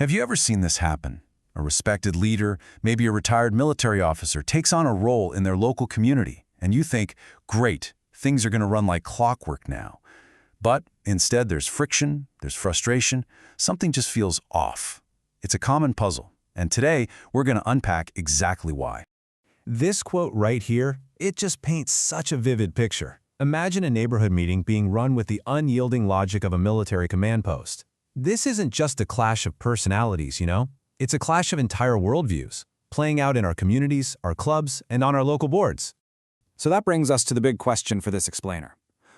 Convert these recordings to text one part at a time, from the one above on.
Have you ever seen this happen? A respected leader, maybe a retired military officer, takes on a role in their local community, and you think, great, things are going to run like clockwork now. But instead there's friction, there's frustration, something just feels off. It's a common puzzle, and today we're going to unpack exactly why. This quote right here, it just paints such a vivid picture. Imagine a neighborhood meeting being run with the unyielding logic of a military command post. This isn't just a clash of personalities, you know? It's a clash of entire worldviews, playing out in our communities, our clubs, and on our local boards. So that brings us to the big question for this explainer.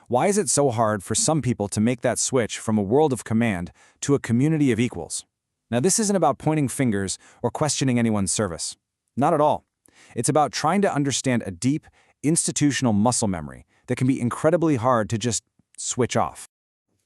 Why is it so hard for some people to make that switch from a world of command to a community of equals? Now, this isn't about pointing fingers or questioning anyone's service. Not at all. It's about trying to understand a deep, institutional muscle memory that can be incredibly hard to just switch off.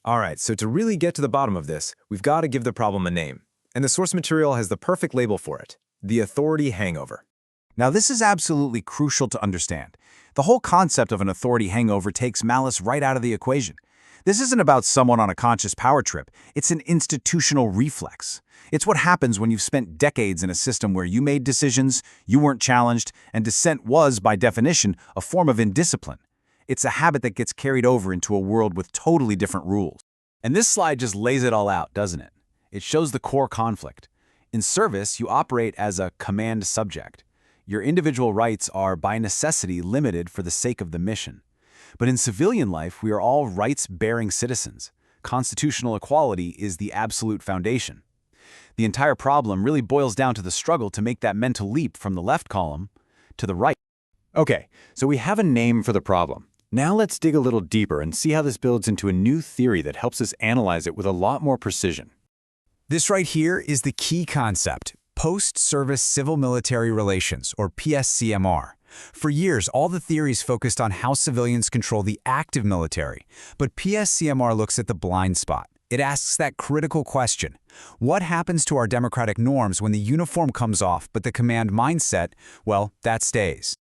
All right, so to really get to the bottom of this, we've got to give the problem a name. And the source material has the perfect label for it: the authority hangover. Now, this is absolutely crucial to understand. The whole concept of an authority hangover takes malice right out of the equation. This isn't about someone on a conscious power trip. It's an institutional reflex. It's what happens when you've spent decades in a system where you made decisions, you weren't challenged, and dissent was, by definition, a form of indiscipline. It's a habit that gets carried over into a world with totally different rules. And this slide just lays it all out, doesn't it? It shows the core conflict. In service, you operate as a command subject. Your individual rights are, by necessity, limited for the sake of the mission. But in civilian life, we are all rights-bearing citizens. Constitutional equality is the absolute foundation. The entire problem really boils down to the struggle to make that mental leap from the left column to the right. Okay, so we have a name for the problem. Now let's dig a little deeper and see how this builds into a new theory that helps us analyze it with a lot more precision. This right here is the key concept: post-service civil-military relations, or PS-CMR. For years, all the theories focused on how civilians control the active military, but PS-CMR looks at the blind spot. It asks that critical question: what happens to our democratic norms when the uniform comes off, but the command mindset, well, that stays?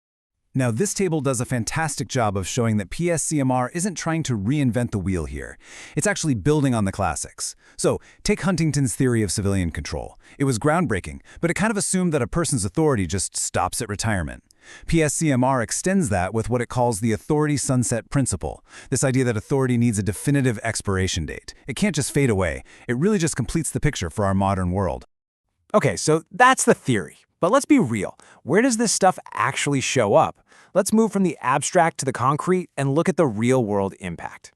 Now, this table does a fantastic job of showing that PS-CMR isn't trying to reinvent the wheel here. It's actually building on the classics. So, take Huntington's theory of civilian control. It was groundbreaking, but it kind of assumed that a person's authority just stops at retirement. PS-CMR extends that with what it calls the authority sunset principle, this idea that authority needs a definitive expiration date. It can't just fade away. It really just completes the picture for our modern world. Okay, so that's the theory. But let's be real. Where does this stuff actually show up? Let's move from the abstract to the concrete and look at the real-world impact.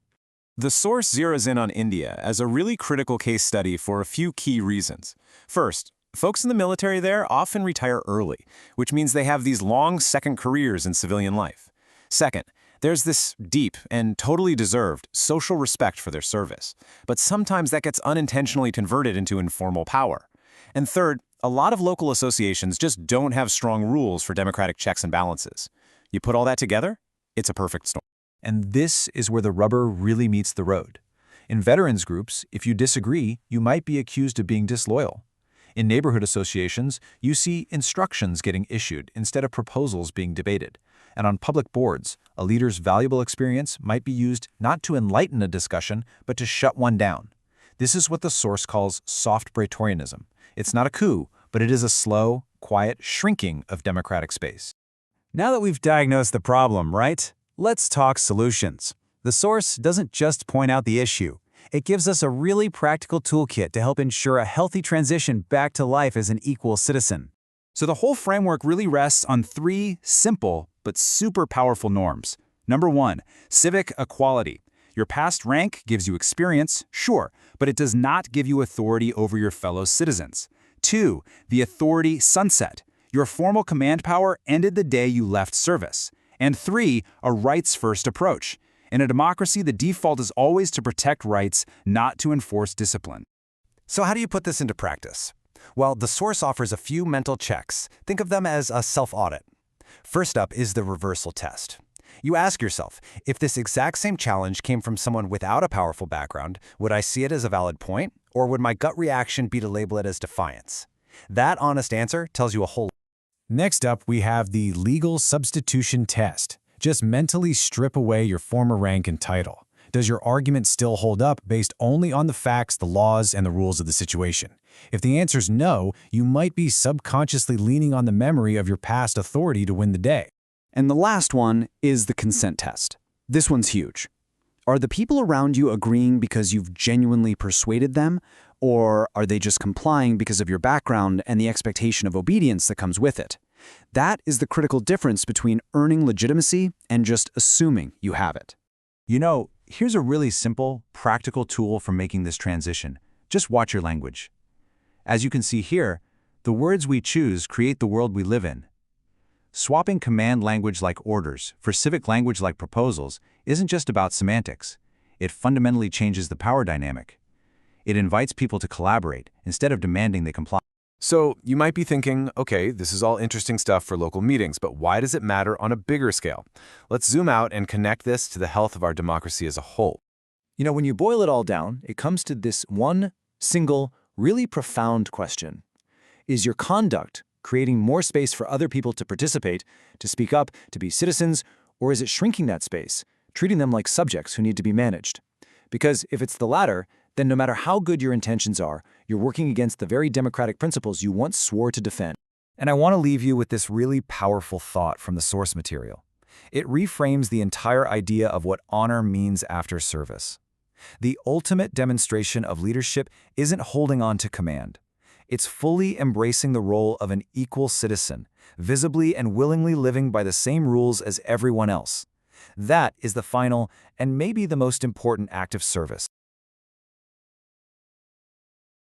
The source zeroes in on India as a really critical case study for a few key reasons. First, folks in the military there often retire early, which means they have these long second careers in civilian life. Second, there's this deep and totally deserved social respect for their service, but sometimes that gets unintentionally converted into informal power. And third, a lot of local associations just don't have strong rules for democratic checks and balances. You put all that together, it's a perfect storm. And this is where the rubber really meets the road. In veterans groups, if you disagree, you might be accused of being disloyal. In neighborhood associations, you see instructions getting issued instead of proposals being debated. And on public boards, a leader's valuable experience might be used not to enlighten a discussion, but to shut one down. This is what the source calls soft Praetorianism. It's not a coup, but it is a slow, quiet shrinking of democratic space. Now that we've diagnosed the problem, right? Let's talk solutions. The source doesn't just point out the issue. It gives us a really practical toolkit to help ensure a healthy transition back to life as an equal citizen. So the whole framework really rests on three simple but super powerful norms. Number one, civic equality. Your past rank gives you experience, sure, but it does not give you authority over your fellow citizens. Two, the authority sunset. Your formal command power ended the day you left service. And three, a rights-first approach. In a democracy, the default is always to protect rights, not to enforce discipline. So how do you put this into practice? Well, the source offers a few mental checks. Think of them as a self-audit. First up is the reversal test. You ask yourself, if this exact same challenge came from someone without a powerful background, would I see it as a valid point, or would my gut reaction be to label it as defiance? That honest answer tells you a whole lot. Next up, we have the legal substitution test. Just mentally strip away your former rank and title. Does your argument still hold up based only on the facts, the laws, and the rules of the situation? If the answer's no, you might be subconsciously leaning on the memory of your past authority to win the day. And the last one is the consent test. This one's huge. Are the people around you agreeing because you've genuinely persuaded them, or are they just complying because of your background and the expectation of obedience that comes with it? That is the critical difference between earning legitimacy and just assuming you have it. You know, here's a really simple, practical tool for making this transition. Just watch your language. As you can see here, the words we choose create the world we live in. Swapping command language like orders for civic language like proposals isn't just about semantics. It fundamentally changes the power dynamic. It invites people to collaborate instead of demanding they comply. So you might be thinking, okay, this is all interesting stuff for local meetings, but why does it matter on a bigger scale? Let's zoom out and connect this to the health of our democracy as a whole. You know, when you boil it all down, it comes to this one single, really profound question. Is your conduct creating more space for other people to participate, to speak up, to be citizens, or is it shrinking that space, treating them like subjects who need to be managed? Because if it's the latter, then no matter how good your intentions are, you're working against the very democratic principles you once swore to defend. And I want to leave you with this really powerful thought from the source material. It reframes the entire idea of what honor means after service. The ultimate demonstration of leadership isn't holding on to command. It's fully embracing the role of an equal citizen, visibly and willingly living by the same rules as everyone else. That is the final and maybe the most important act of service.